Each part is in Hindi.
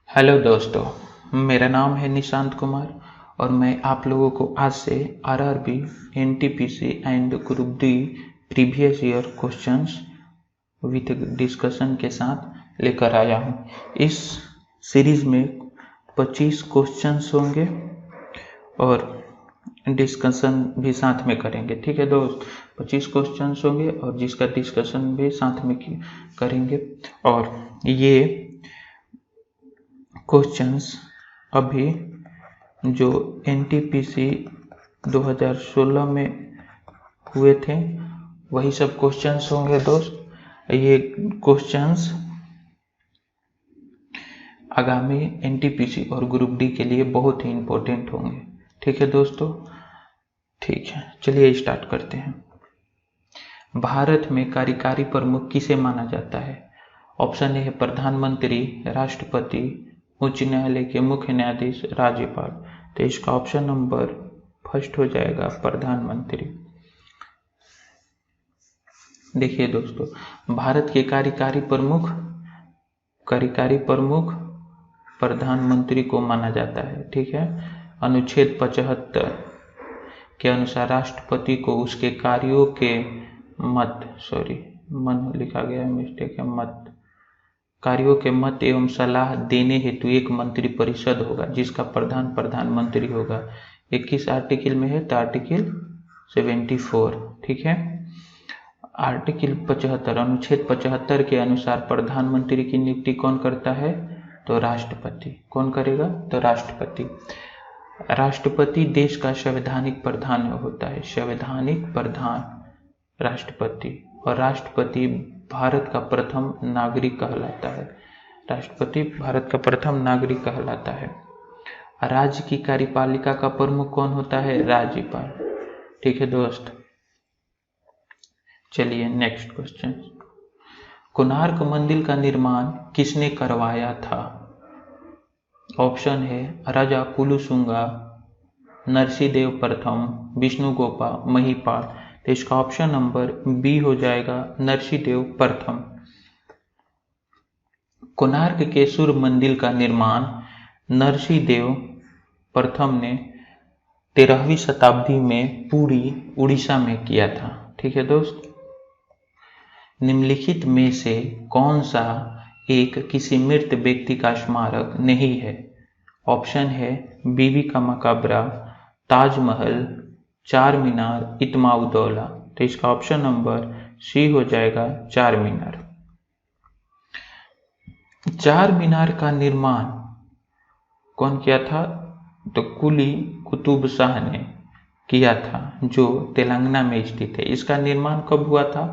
हेलो दोस्तों, मेरा नाम है निशांत कुमार और मैं आप लोगों को आज से RRB, NTPC and group D previous year questions with discussion के साथ लेकर आया हूं। इस सीरीज में 25 क्वेश्चंस होंगे और डिस्कशन भी साथ में करेंगे। ठीक है दोस्त, 25 क्वेश्चंस होंगे और जिसका डिस्कशन भी साथ में करेंगे। और ये क्वेश्चंस अभी जो एनटीपीसी 2016 में हुए थे वही सब क्वेश्चंस होंगे दोस्त। ये क्वेश्चंस आगामी एनटीपीसी और ग्रुप डी के लिए बहुत ही इम्पोर्टेंट होंगे। ठीक है दोस्तों, ठीक है, चलिए स्टार्ट करते हैं। भारत में कार्यकारी प्रमुख किसे माना जाता है? ऑप्शन ए है प्रधानमंत्री, राष्ट्रपति, उच्च न्यायालय के मुख्य न्यायाधीश, राज्यपाल। तो इसका ऑप्शन नंबर फर्स्ट हो जाएगा प्रधानमंत्री। देखिए दोस्तों, भारत के कार्यकारी प्रमुख प्रधानमंत्री को माना जाता है। ठीक है, अनुच्छेद 75 के अनुसार राष्ट्रपति को उसके कार्यों के मन लिखा गया है, मिस्टेक है, कार्यों के मत एवं सलाह देने हेतु एक मंत्री परिषद होगा जिसका प्रधान प्रधानमंत्री होगा। 21 आर्टिकल में है तो आर्टिकल 74। ठीक है, आर्टिकल 75 अनुच्छेद 75 के अनुसार प्रधानमंत्री की नियुक्ति कौन करता है? तो राष्ट्रपति। कौन करेगा? तो राष्ट्रपति। राष्ट्रपति देश का संवैधानिक प्रधान होता है, संवैधानिक प्रधान राष्ट्रपति। और राष्ट्रपति भारत का प्रथम नागरिक कहलाता है। राष्ट्रपति भारत का प्रथम नागरिक कहलाता है। राज्य की कार्यपालिका का प्रमुख कौन होता है? राज्यपाल। ठीक है दोस्त, चलिए नेक्स्ट क्वेश्चन। कोणार्क मंदिर का निर्माण किसने करवाया था? ऑप्शन है राजा कुलुसुंगा, नरसिंहदेव प्रथम, विष्णुगोपा, महिपाल। तो इसका ऑप्शन नंबर बी हो जाएगा नरसिंहदेव प्रथम। कोणार्क के सूर्य मंदिर का निर्माण नरसिंहदेव प्रथम ने 13वीं शताब्दी में पूरी उड़ीसा में किया था। ठीक है दोस्त, निम्नलिखित में से कौन सा एक किसी मृत व्यक्ति का स्मारक नहीं है? ऑप्शन है बीबी का मकबरा, ताजमहल, चार मीनार, इत्माउद्दौला। तो इसका ऑप्शन नंबर सी हो जाएगा चार मीनार। चार मीनार का निर्माण कौन किया था? तो कुली कुतुब शाह ने किया था, जो तेलंगाना में स्थित है। इसका निर्माण कब हुआ था?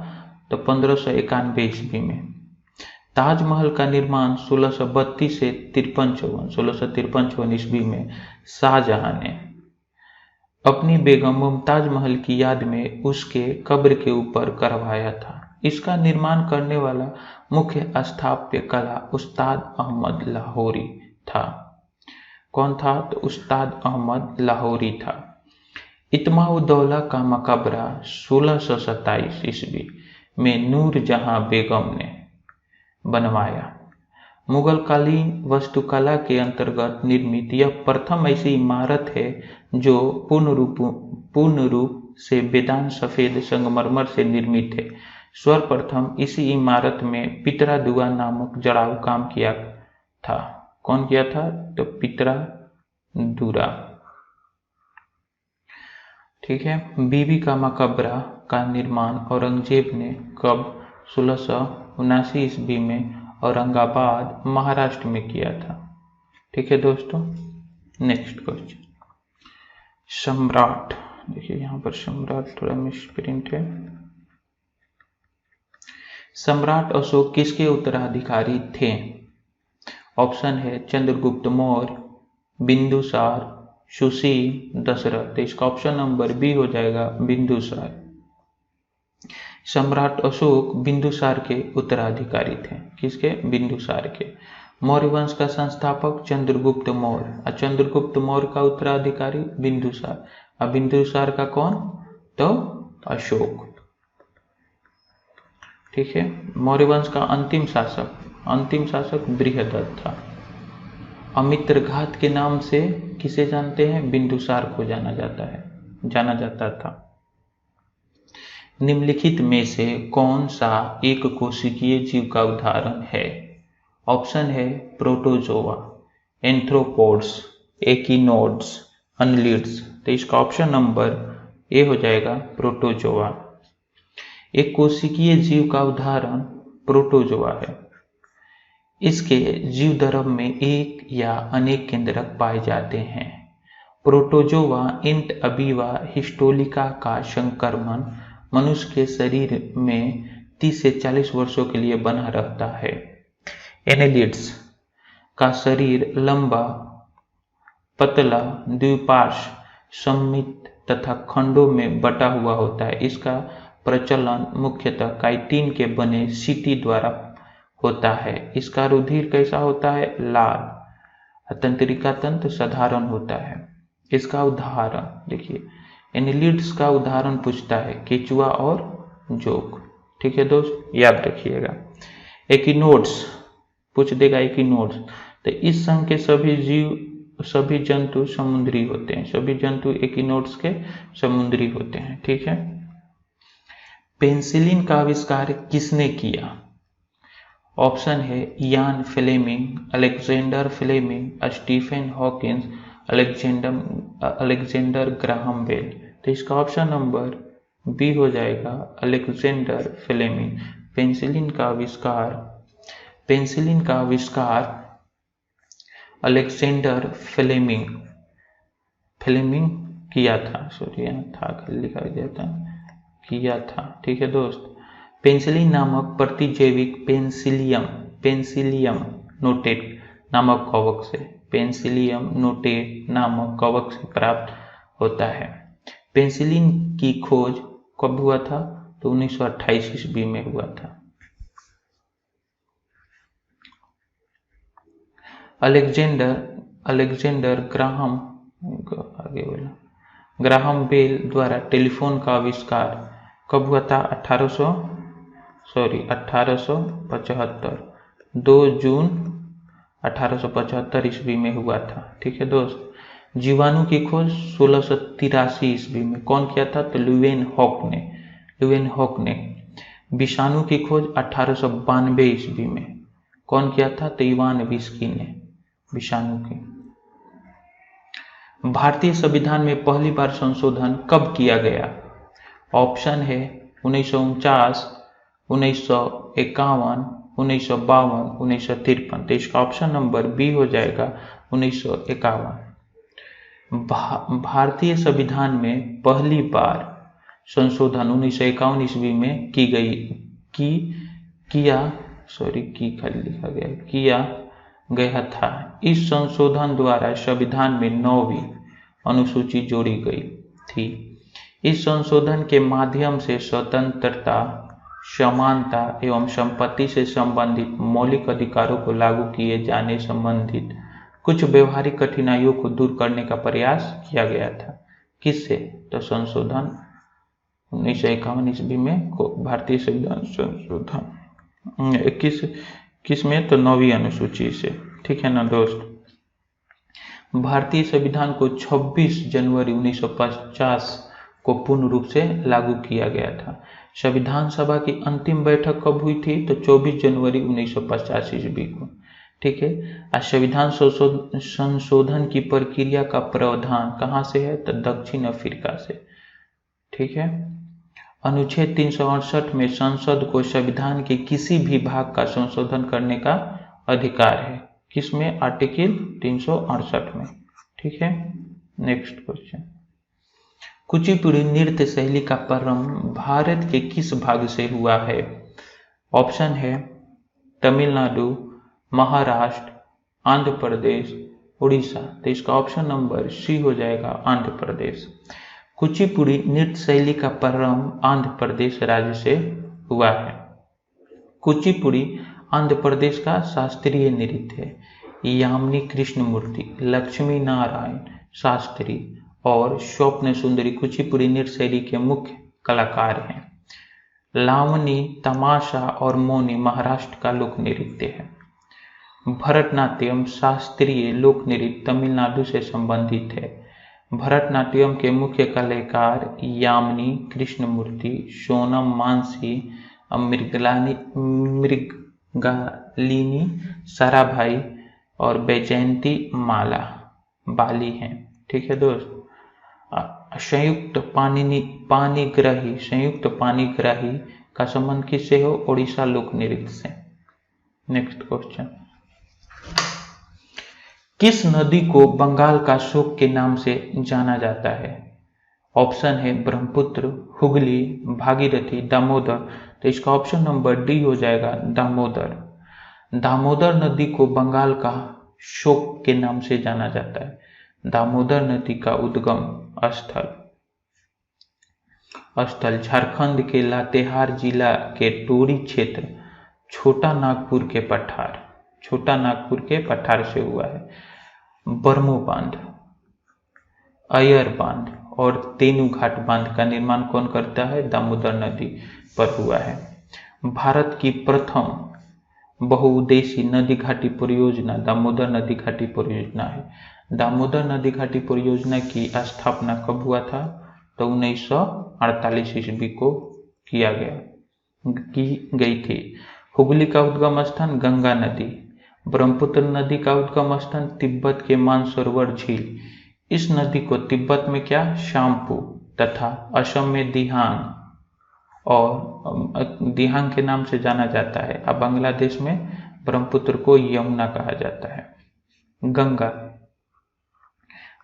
तो 1591 ईस्वी में। ताजमहल का निर्माण 1632 से 1653 ईस्वी में शाहजहां ने अपनी बेगम मुमताज महल की याद में उसके कब्र के ऊपर करवाया था। इसका निर्माण करने वाला मुख्य स्थापत्य कला उस्ताद अहमद लाहौरी था। कौन था? तो उस्ताद अहमद लाहौरी था। इत्माउद्दौला का मकबरा 1627 ईस्वी में नूरजहां बेगम ने बनवाया। मुगल कालीन वास्तुकला के अंतर्गत निर्मित यह प्रथम ऐसी इमारत है जो पूर्ण रूप से वेदांत सफेद संगमरमर से निर्मित है। सर्वप्रथम इसी इमारत में पितरा दुआ नामक जड़ाऊ काम किया था। कौन किया था? तो पितरा दूरा। ठीक है, बीबी का मकबरा का निर्माण औरंगजेब ने कब? 1679 ईस्वी में औरंगाबाद महाराष्ट्र में किया था। ठीक है दोस्तों, नेक्स्ट क्वेश्चन। सम्राट, देखिए यहाँ पर सम्राट थोड़ा मिसप्रिंट है। सम्राट अशोक किसके उत्तराधिकारी थे? ऑप्शन है चंद्रगुप्त मौर्य, बिंदुसार, सुशील, दशरथ। इसका ऑप्शन नंबर बी हो जाएगा बिंदुसार। सम्राट अशोक बिंदुसार के उत्तराधिकारी थे। किसके? बिंदुसार के। मौर्य वंश का संस्थापक चंद्रगुप्त मौर्य और चंद्रगुप्त मौर्य का उत्तराधिकारी बिंदुसार। और बिंदुसार का कौन? तो अशोक। ठीक है, मौर्य वंश का अंतिम शासक बृहदत्त था। अमित्र घात के नाम से किसे जानते हैं? बिंदुसार को जाना जाता था। निम्नलिखित में से कौन सा एक कोशिकीय जीव का उदाहरण है? ऑप्शन है प्रोटोजोआ, एंथ्रोपोड्स, एकिनोड्स, अनलिड्स। तो इसका ऑप्शन नंबर ए हो जाएगा प्रोटोजोआ। एक कोशिकीय जीव का उदाहरण प्रोटोजोआ है। इसके जीव द्रव में एक या अनेक केंद्रक पाए जाते हैं। प्रोटोजोआ इंट अबीवा हिस्टोलिका का संक्रमण मनुष्य के शरीर में 30 से 40 वर्षों के लिए बना रहता है। एनेलिड्स का शरीर लंबा, पतला, द्विपार्श्व, सममित तथा खंडों में बटा हुआ होता है। इसका प्रचलन मुख्यतः काइटिन के बने सीटी द्वारा होता है। इसका रुधिर कैसा होता है? लाल। तंत्रिका तंत्र साधारण होता है। इसका उदाहरण देखिए, एनेलिड्स का उदाहरण पूछता है केचुआ और जोक। ठीक है दोस्त, याद रखिएगा। एकिनोड्स पूछ देगा, एकिनोड्स। तो इस संघ के सभी जंतु समुद्री होते हैं। सभी जंतु एकिनोड्स के समुद्री होते हैं। ठीक है। पेंसिलिन का आविष्कार किसने किया? ऑप्शन है Ian Fleming, Alexander Fleming, Stephen Hawkins, Alexander Graham Bell. तो इसका ऑप्शन नंबर बी हो जाएगा अलेक्जेंडर फ्लेमिंग। पेंसिलिन का आविष्कार अलेक्जेंडर फ्लेमिंग किया था। सॉरी, यहाँ था लिखा गया था, किया था। ठीक है दोस्त। पेंसिलिन नामक प्रतिजैविक पेंसिलियम नोटेट नामक कवक से, पेंसिलियम नोटेट नामक कवक से प्राप्त होता है। पेंसिलिन की खोज कब हुआ था? तो 1928 ईस्वी में हुआ था। अलेक्जेंडर ग्राहम बेल द्वारा टेलीफोन का आविष्कार कब हुआ था? 1875, 2 जून 1875 ईस्वी में हुआ था। ठीक है दोस्त। जीवाणु की खोज 1683 ईस्वी में कौन किया था? तो ल्यूवेनहॉक ने। विषाणु की खोज 1892 ईस्वी में कौन किया था? तो इवान विस्की ने विषाणु की। भारतीय संविधान में पहली बार संशोधन कब किया गया? ऑप्शन है 1949, 1951, 1952, 1953। तो इसका ऑप्शन नंबर बी हो जाएगा 1951। भारतीय संविधान में पहली बार संशोधन 1951 ईस्वी में किया गया था। इस संशोधन द्वारा संविधान में 9वीं अनुसूची जोड़ी गई थी। इस संशोधन के माध्यम से स्वतंत्रता, समानता एवं संपत्ति से संबंधित मौलिक अधिकारों को लागू किए जाने संबंधित कुछ व्यवहारिक कठिनाइयों को दूर करने का प्रयास किया गया था। किससे? तो संशोधन 1951 ईस्वी में भारतीय संविधान संशोधन किस में? तो 9वीं अनुसूची से। ठीक है ना दोस्त। भारतीय संविधान को 26 जनवरी 1950 को पूर्ण रूप से लागू किया गया था। संविधान सभा की अंतिम बैठक कब हुई थी? तो 24 जनवरी 1950 ईस्वी को। ठीक है। संविधान संशोधन की प्रक्रिया का प्रावधान कहाँ से है? तो दक्षिण अफ्रीका से। ठीक है। अनुच्छेद 368 में संसद को संविधान के किसी भी भाग का संशोधन करने का अधिकार है। किसमें? आर्टिकल 368 में। ठीक है। Next question. कुचिपुड़ी नृत्य शैली का प्रारंभ भारत के किस भाग से हुआ है? ऑप्शन है तमिलनाडु, महाराष्ट्र, आंध्र प्रदेश, उड़ीसा। तो इसका ऑप्शन नंबर सी हो जाएगा आंध्र प्रदेश। कुचिपुड़ी नृत्य शैली का प्रारंभ आंध्र प्रदेश राज्य से हुआ है। कुचिपुड़ी आंध्र प्रदेश का शास्त्रीय नृत्य है। यामिनी कृष्णमूर्ति, लक्ष्मी नारायण शास्त्री और स्वप्न सुंदरी कुचिपुड़ी नृत्य शैली के मुख्य कलाकार हैं। लावनी, तमाशा और मौनी महाराष्ट्र का लोक नृत्य है। भरतनाट्यम शास्त्रीय लोक नृत्य तमिलनाडु से संबंधित है। भरतनाट्यम के मुख्य कलाकार यामिनी कृष्णमूर्ति, सोनम मांसी, मृगालिनी साराभाई और बैजयंती माला बाली हैं। ठीक है दोस्त। संयुक्त पाणिग्राही का संबंध किससे हो? ओडिशा लोक नृत्य से। नेक्स्ट क्वेश्चन, किस नदी को बंगाल का शोक के नाम से जाना जाता है? ऑप्शन है ब्रह्मपुत्र, हुगली, भागीरथी, दामोदर। तो इसका ऑप्शन नंबर डी हो जाएगा दामोदर। दामोदर नदी को बंगाल का शोक के नाम से जाना जाता है। दामोदर नदी का उद्गम स्थल झारखंड के लातेहार जिला के टोरी क्षेत्र छोटा नागपुर के पठार से हुआ है। बरमो बांध, अयर बांध और तेनुघाट बांध का निर्माण कौन करता है? दामोदर नदी पर हुआ है। भारत की प्रथम बहुउद्देशीय नदी घाटी परियोजना दामोदर नदी घाटी परियोजना है। दामोदर नदी घाटी परियोजना की स्थापना कब हुआ था? तो 1948 ईस्वी को की गई थी। हुगली का उद्गम स्थान गंगा नदी, ब्रह्मपुत्र नदी का उद्गम स्थान तिब्बत के मानसरोवर झील। इस नदी को तिब्बत में क्या? शाम्पू तथा असम में दिहांग के नाम से जाना जाता है। अब बांग्लादेश में ब्रह्मपुत्र को यमुना कहा जाता है। गंगा,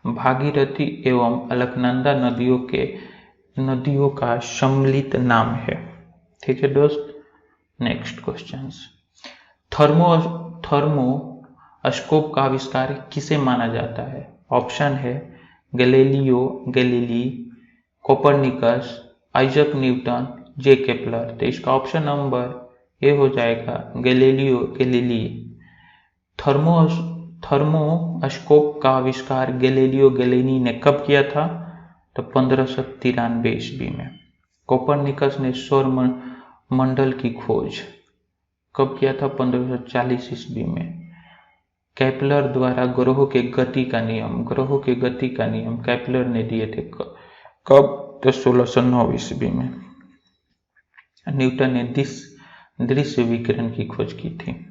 भागीरथी एवं अलकनंदा नदियों का सम्मिलित नाम है। ठीक है दोस्त। नेक्स्ट क्वेश्चन, थर्मोस्कोप का आविष्कार किसे माना जाता है? ऑप्शन है Galileo Galilei, Copernicus, Isaac Newton, J Kepler. तो इसका ऑप्शन नंबर ए हो जाएगा गैलीलियो गैलीली। थर्मोस्कोप का आविष्कार गैलीलियो गैलीली ने कब किया था? तो 1593 ईस्वी में। कोपरनिकस ने सौर मंडल की खोज कब किया था? 1540 ईस्वी में। केपलर द्वारा ग्रहों के गति का नियम केपलर ने दिए थे कब? तो 1609 ईस्वी में। न्यूटन ने दृश्य विकिरण की खोज की थी।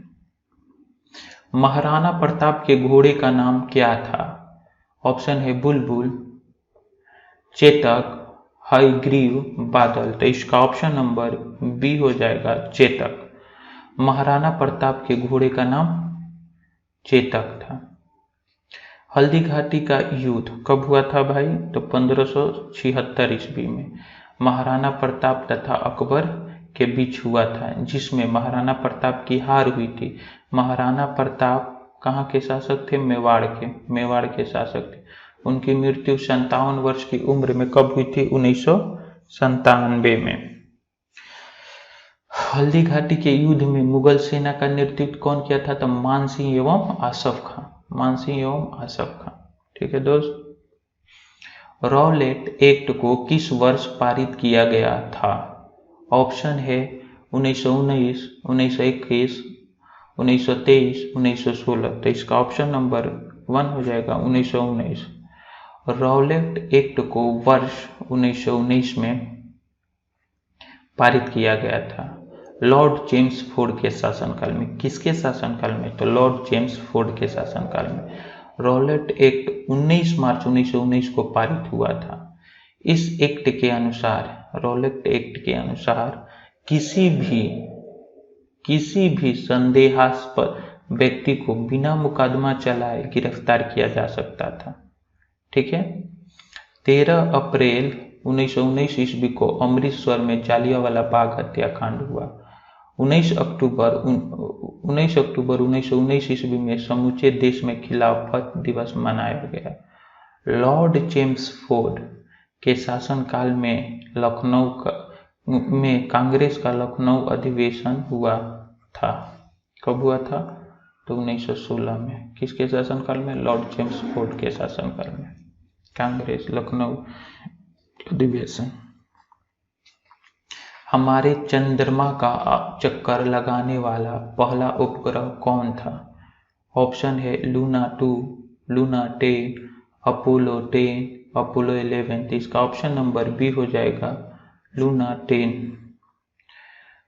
महाराणा प्रताप के घोड़े का नाम क्या था? ऑप्शन है बुलबुल, चेतक, हयग्रीव, बादल। तो इसका ऑप्शन नंबर बी हो जाएगा चेतक। महाराणा प्रताप के घोड़े का नाम चेतक था। हल्दी घाटी का युद्ध कब हुआ था भाई? तो 1576 ईस्वी में महाराणा प्रताप तथा अकबर के बीच हुआ था, जिसमें महाराणा प्रताप की हार हुई थी। महाराणा प्रताप कहाँ के शासक थे? मेवाड़ के शासक थे। उनकी मृत्यु 57 वर्ष की उम्र में कब हुई थी? 1997 में। हल्दी घाटी के युद्ध में मुगल सेना का नेतृत्व कौन किया था? तो मानसिंह एवं आसफ खां। ठीक है दोस्त। रॉलेट एक्ट को किस वर्ष पारित किया गया था? ऑप्शन है 1919, 1921, 1923, 1916। तो इसका ऑप्शन नंबर 1 हो जाएगा 1919। रॉलेट एक्ट को वर्ष 1919 में पारित किया गया था लॉर्ड जेम्स फोर्ड के शासनकाल में। किसके शासनकाल में? तो लॉर्ड जेम्स फोर्ड के शासनकाल में। रॉलेट एक्ट 19 मार्च 1919 को पारित हुआ था। इस एक्ट के अनुसार, रॉलेट एक्ट के अनुसार किसी भी संदेहास्पद व्यक्ति को बिना मुकदमा चलाए गिरफ्तार किया जा सकता था। ठीक है। 13 अप्रैल 1919 ईस्वी को अमृतसर में जालियांवाला बाग हत्याकांड हुआ। 19 अक्टूबर 1919 ईस्वी में समूचे देश में खिलाफत दिवस मनाया गया। लॉर्ड जेम्स फोर्ड के शासनकाल में कांग्रेस का लखनऊ अधिवेशन हुआ था। कब हुआ था? तो 1916 में। किसके शासनकाल में? लॉर्ड जेम्स फोर्ड के शासनकाल में कांग्रेस लखनऊ अधिवेशन। हमारे चंद्रमा का चक्कर लगाने वाला पहला उपग्रह कौन था? ऑप्शन है लूना 2, लूना 10, अपोलो 10, अपोलो 11। तो इसका ऑप्शन नंबर बी हो जाएगा लूना 10।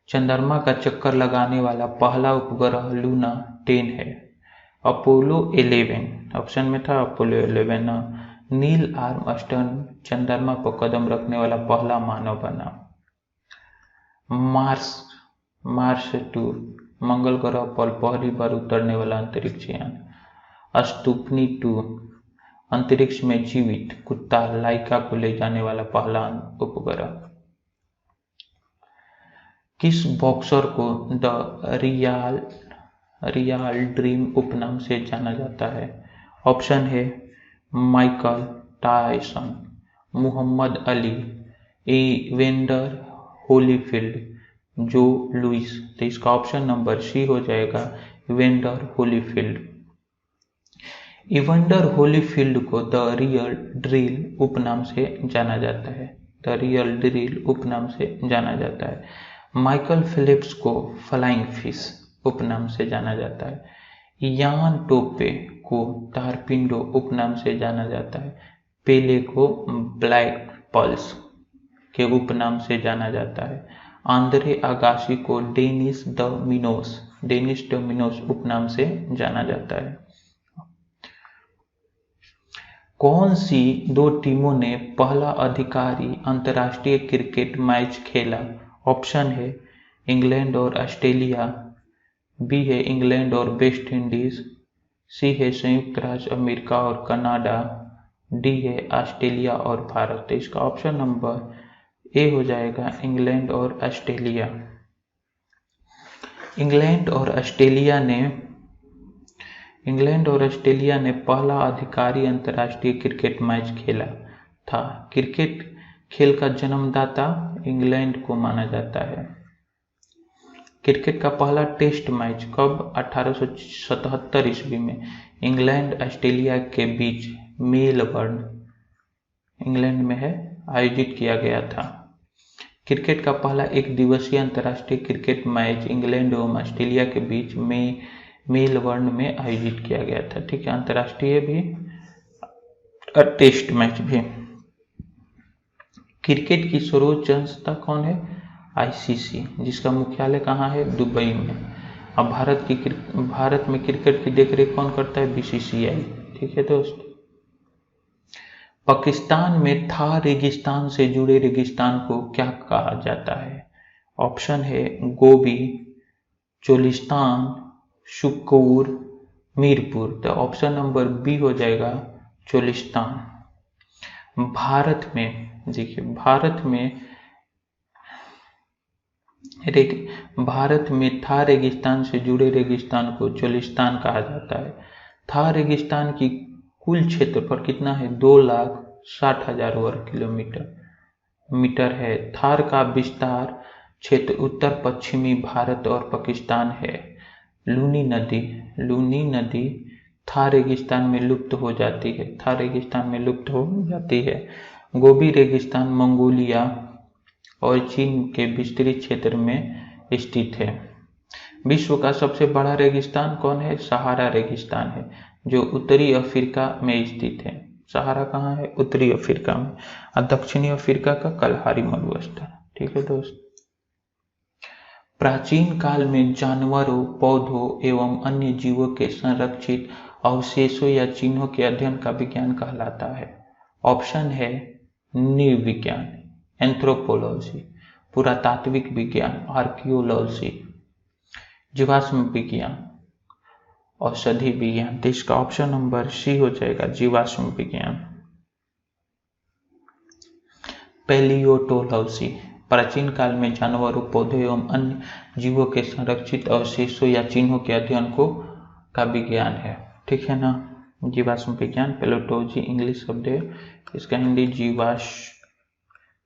चंद्रमा का चक्कर लगाने वाला पहला उपग्रह लूना 10 है। अपोलो 11 ऑप्शन में था, अपोलो 11 ना। नील आर्मस्ट्रांग चंद्रमा पर कदम रखने वाला पहला मानव बना। मार्स 2 मंगल ग्रह पर पहली बार उतरने वाला अंतरिक्ष यान। स्पुतनिक 2 अंतरिक्ष में जीवित कुत्ता लाइका को ले जाने वाला पहला उपग्रह। किस बॉक्सर को द रियल ड्रीम उपनाम से जाना जाता है? ऑप्शन है Michael Tyson, Muhammad Ali, Evander Holyfield, Joe Louis. तो इसका ऑप्शन नंबर सी हो जाएगा इवेंडर होलीफील्ड। इवेंडर होलीफील्ड को द रियल ड्रिल उपनाम से जाना जाता है। द रियल ड्रिल उपनाम से जाना जाता है। माइकल फिलिप्स को फ्लाइंग फिश उपनाम से जाना जाता है। यान टोपे को तारपिंडो उपनाम से जाना जाता है। पेले को ब्लैक पल्स के उपनाम से जाना जाता है। आंद्रे अगासी को डेनिस डोमिनोस उपनाम से जाना जाता है। कौन सी दो टीमों ने पहला अधिकारी अंतर्राष्ट्रीय क्रिकेट मैच खेला? ऑप्शन है इंग्लैंड और ऑस्ट्रेलिया, बी है इंग्लैंड और वेस्ट इंडीज, सी है संयुक्त राज्य अमेरिका और कनाडा, डी है ऑस्ट्रेलिया और भारत। तो इसका ऑप्शन नंबर ए हो जाएगा इंग्लैंड और ऑस्ट्रेलिया। इंग्लैंड और ऑस्ट्रेलिया ने पहला आधिकारिक अंतर्राष्ट्रीय क्रिकेट मैच खेला था। क्रिकेट खेल का जन्मदाता इंग्लैंड को माना जाता है। क्रिकेट का पहला टेस्ट मैच कब? 1877 ईस्वी में इंग्लैंड ऑस्ट्रेलिया के बीच मेलबर्न, इंग्लैंड में है, आयोजित किया गया था। क्रिकेट का पहला एक दिवसीय अंतर्राष्ट्रीय क्रिकेट मैच इंग्लैंड एवं ऑस्ट्रेलिया के बीच में मेलबर्न में आयोजित किया गया था। ठीक है, अंतर्राष्ट्रीय भी और टेस्ट मैच भी। क्रिकेट की सर्वोच्च संस्था कौन है? आईसीसी, जिसका मुख्यालय कहाँ है? दुबई में। अब भारत में क्रिकेट की देखरेख कौन करता है? बीसीसीआई। ठीक है दोस्त। पाकिस्तान में थार रेगिस्तान से जुड़े रेगिस्तान को क्या कहा जाता है? ऑप्शन है गोबी, चोलिस्तान, शुक्कुर, मीरपुर। तो ऑप्शन नंबर बी हो जाएगा चोलिस्तान। भारत में देखिए, भारत में थार रेगिस्तान से जुड़े रेगिस्तान को चोलिस्तान कहा जाता है। थार रेगिस्तान की कुल क्षेत्रफल कितना है? 2,60,000 वर्ग किलोमीटर है। थार का विस्तार क्षेत्र उत्तर पश्चिमी भारत और पाकिस्तान है। लूनी नदी थार रेगिस्तान में लुप्त हो जाती है। गोबी रेगिस्तान मंगोलिया और चीन के विस्तृत क्षेत्र में स्थित है। विश्व का सबसे बड़ा रेगिस्तान कौन है? सहारा रेगिस्तान है, जो उत्तरी अफ्रीका में स्थित है। सहारा कहाँ है? उत्तरी अफ्रीका में। और दक्षिणी अफ्रीका का कलहारी मरुस्थल। ठीक है दोस्त। प्राचीन काल में जानवरों, पौधों एवं अन्य जीवों के संरक्षित अवशेषों या चिन्हों के अध्ययन का विज्ञान कहलाता है। ऑप्शन है नृविज्ञान, एंथ्रोपोलॉजी, पुरातात्विक विज्ञान, आर्कियोलॉजी, जीवाश्म विज्ञान, औषधि विज्ञान। तो इसका ऑप्शन नंबर सी हो जाएगा जीवाश्म विज्ञान। पैलियोटोलॉजी प्राचीन काल में जानवरों, पौधों एवं अन्य जीवों के संरक्षित अवशेषों या चिन्हों के अध्ययन का विज्ञान है। ठीक है ना। जीवाश्म विज्ञान, पैलियोटोलॉजी इंग्लिश शब्द है, इसका हिंदी जीवाश्म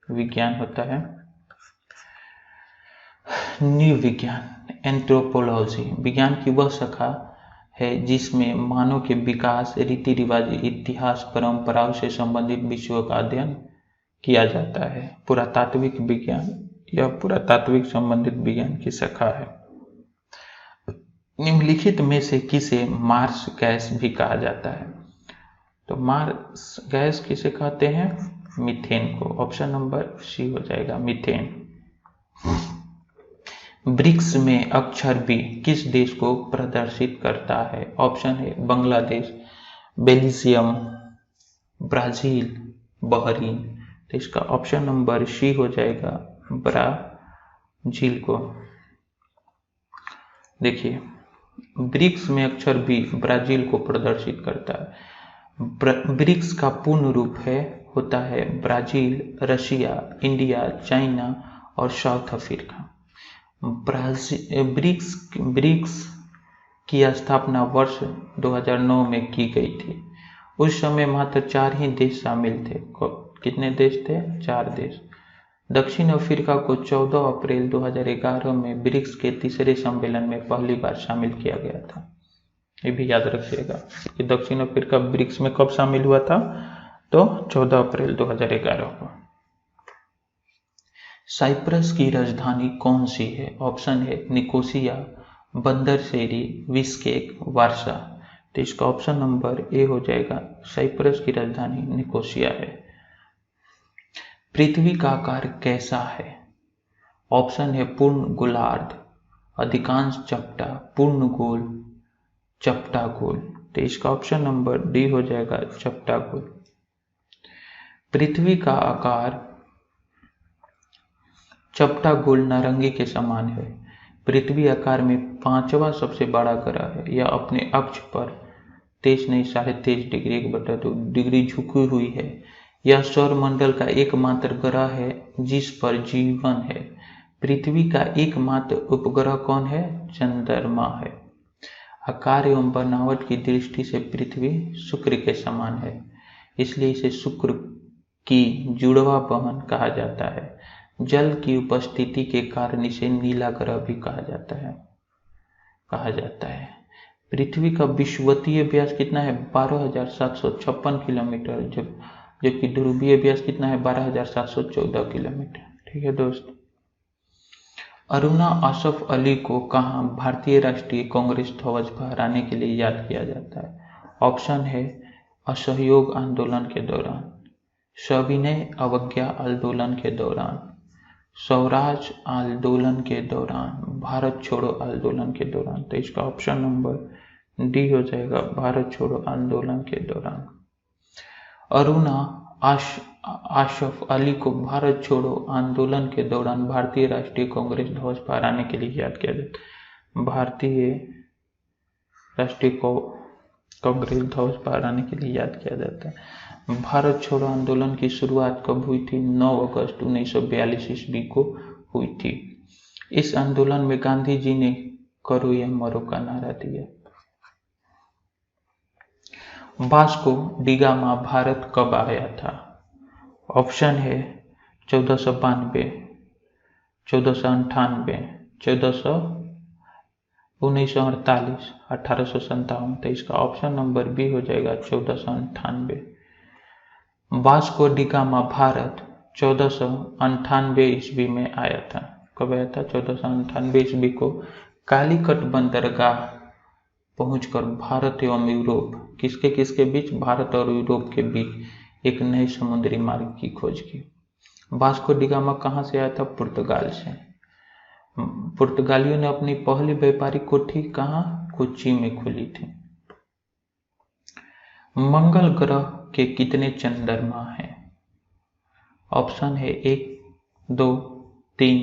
विज्ञान होता है। नृविज्ञान, एंथ्रोपोलॉजी विज्ञान की वह शाखा है जिसमें मानव के विकास, रीति रिवाज, इतिहास, परंपराओं से संबंधित विषयों का अध्ययन किया जाता है। पुरातात्विक विज्ञान यह पुरातात्विक संबंधित विज्ञान की शाखा है। निम्नलिखित में से किसे मार्स गैस भी कहा जाता है? तो मार्स गैस किसे कहते हैं? मीथेन को। ऑप्शन नंबर सी हो जाएगा, मीथेन। ब्रिक्स में अक्षर बी किस देश को प्रदर्शित करता है? ऑप्शन है बांग्लादेश, बेल्जियम, ब्राजील, बहरीन। तो इसका ऑप्शन नंबर सी हो जाएगा, ब्राजील को। देखिए, ब्रिक्स में अक्षर बी ब्राजील को प्रदर्शित करता है। ब्रिक्स का पूर्ण रूप होता है ब्राजील, रशिया, इंडिया, चाइना और साउथ अफ्रीका। ब्रिक्स की स्थापना वर्ष 2009 में की गई थी। उस समय मात्र 4 ही देश शामिल थे। कितने देश थे? 4 देश। दक्षिण अफ्रीका को 14 अप्रैल 2011 में ब्रिक्स के तीसरे सम्मेलन में पहली बार शामिल किया गया था। ये भी याद रखिएगा कि दक्षिण अफ्रीका ब्रिक्स में कब शामिल हुआ था? तो 14 अप्रैल 2011 को। साइप्रस की राजधानी कौन सी है? ऑप्शन है निकोसिया, बंदर शेरी, बिश्केक, वारसा। तो इसका ऑप्शन नंबर ए हो जाएगा, साइप्रस की राजधानी निकोसिया है। पृथ्वी का आकार कैसा है? ऑप्शन है पूर्ण गोलार्ध, अधिकांश चपटा, पूर्ण गोल, चपटा गोल। तो इसका ऑप्शन नंबर डी हो जाएगा, चपटा गोल। पृथ्वी का आकार चपटा गोल नारंगी के समान है। पृथ्वी आकार में 5वां सबसे बड़ा ग्रह है। यह अपने अक्ष पर 23 नहीं 23.5 डिग्री 1/2 डिग्री झुकी हुई है। यह सौरमंडल का एकमात्र ग्रह है जिस पर जीवन है। पृथ्वी का एकमात्र उपग्रह कौन है? चंद्रमा है। आकार एवं बनावट की दृष्टि से पृथ्वी शुक्र के समान है, इसलिए इसे शुक्र की जुड़वा बहन कहा जाता है। जल की उपस्थिति के कारण इसे नीला ग्रह भी कहा जाता है। पृथ्वी का विषुवतीय व्यास कितना है? 12,756 किलोमीटर, जबकि ध्रुवीय व्यास कितना है? 12,714 किलोमीटर। ठीक है दोस्त। अरुणा आसफ अली को कहाँ भारतीय राष्ट्रीय कांग्रेस ध्वज फहराने के लिए याद किया जाता है? ऑप्शन है असहयोग आंदोलन के दौरान, सविनय अवज्ञा आंदोलन के दौरान, स्वराज आंदोलन के दौरान, भारत छोड़ो आंदोलन के दौरान। तो इसका ऑप्शन नंबर डी हो जाएगा, भारत छोड़ो आंदोलन के दौरान। अरुणा आसफ अली को भारत छोड़ो आंदोलन के दौरान भारतीय राष्ट्रीय कांग्रेस ध्वज फहराने के लिए याद किया जाता है। भारतीय राष्ट्रीय कांग्रेस ध्वज फहराने के लिए याद किया जाता है। भारत छोड़ो आंदोलन की शुरुआत कब हुई थी? 9 अगस्त 1942 ईस्वी को हुई थी। इस आंदोलन में गांधी जी ने करो या मरो का नारा दिया। वास्को डी गामा भारत कब आया था? ऑप्शन है 1492, 1498, 1948, 1857। तो इसका ऑप्शन नंबर बी हो जाएगा 1498। वास्को डी गामा भारत 1498 ईस्वी में आया था। कब आया था? 1498 ईस्वी को कालीकट बंदरगाह पहुंचकर भारत एवं यूरोप किसके बीच? भारत और यूरोप के बीच एक नए समुद्री मार्ग की खोज की। वास्को डी गामा कहाँ से आया था? पुर्तगाल से। पुर्तगालियों ने अपनी पहली व्यापारिक कोठी कहाँ? कोच्चि में खोली थी। मंगल ग्रह के कितने चंद्रमा हैं? ऑप्शन है 1, 2, 3,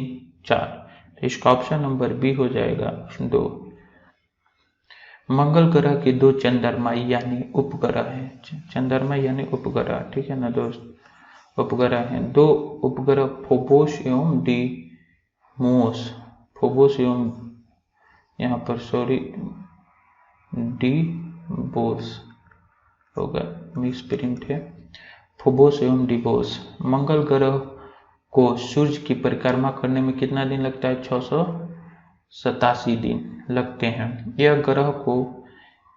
4। इसका ऑप्शन नंबर बी हो जाएगा 2। मंगल ग्रह के 2 चंद्रमा यानी उपग्रह हैं। चंद्रमा यानी उपग्रह, ठीक है ना दोस्त? उपग्रह हैं 2 उपग्रह, फोबोस एवं डीमोस। फोबोस एवं यहाँ पर डीबोस होगा, मिक्स प्रिंट है। फोबोस एवं डीबोस। मंगल ग्रह को सूर्य की परिक्रमा करने में कितना दिन लगता है? 687 दिन लगते हैं।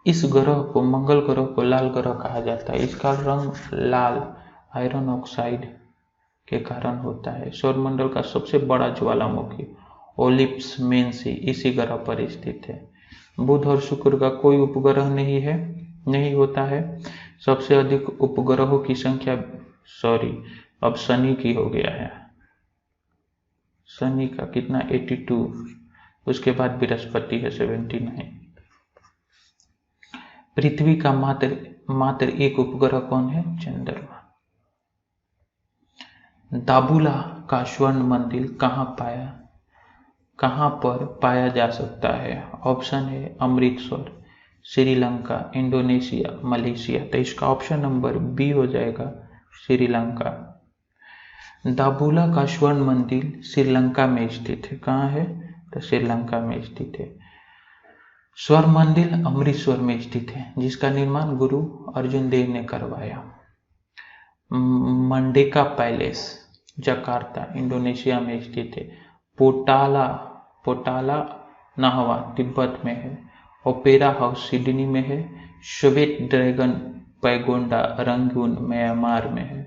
इस ग्रह को मंगल ग्रह को लाल ग्रह कहा जाता है। इसका रंग लाल आयरन ऑक्साइड के कारण होता है। सौरमंडल का सबसे बड़ा ज्वालामुखी ओलिप्स मेंसी इसी ग्रह पर स्थित है। बुध और शुक्र का कोई उपग्रह नहीं होता है। सबसे अधिक उपग्रहों की संख्या, अब शनि की हो गया है। शनि का कितना, 82। उसके बाद बृहस्पति है 79। पृथ्वी का मात्र एक उपग्रह कौन है, चंद्रमा। दाबुला का स्वर्ण मंदिर कहाँ पर पाया जा सकता है। ऑप्शन है अमृतसर, श्रीलंका, इंडोनेशिया, मलेशिया। तो इसका ऑप्शन नंबर बी हो जाएगा, श्रीलंका। दाबुला का स्वर्ण मंदिर श्रीलंका में स्थित है। कहाँ है, तो श्रीलंका में स्थित है। स्वर्ण मंदिर अमृतसर में स्थित है, जिसका निर्माण गुरु अर्जुन देव ने करवाया। मंडेका पैलेस जकार्ता, इंडोनेशिया में स्थित है। पोटाला नाहवा तिब्बत में है। ओपेरा हाउस सिडनी में है। श्वेत ड्रैगन पैगोंडा रंगून म्यांमार में है।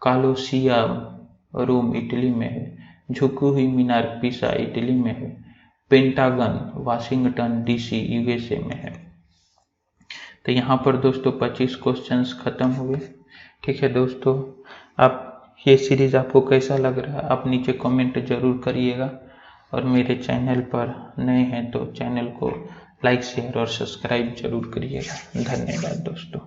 कालोसियम रोम इटली में है। झुकी हुई मीनार पिसा इटली में है। पेंटागन वाशिंगटन डीसी यूएसए में है। तो यहाँ पर दोस्तों 25 क्वेश्चंस खत्म हुए। ठीक है दोस्तों, आप ये सीरीज आपको कैसा लग रहा है आप नीचे कमेंट जरूर करिएगा, और मेरे चैनल पर नए हैं तो चैनल को लाइक शेयर और सब्सक्राइब जरूर करिएगा। धन्यवाद दोस्तों।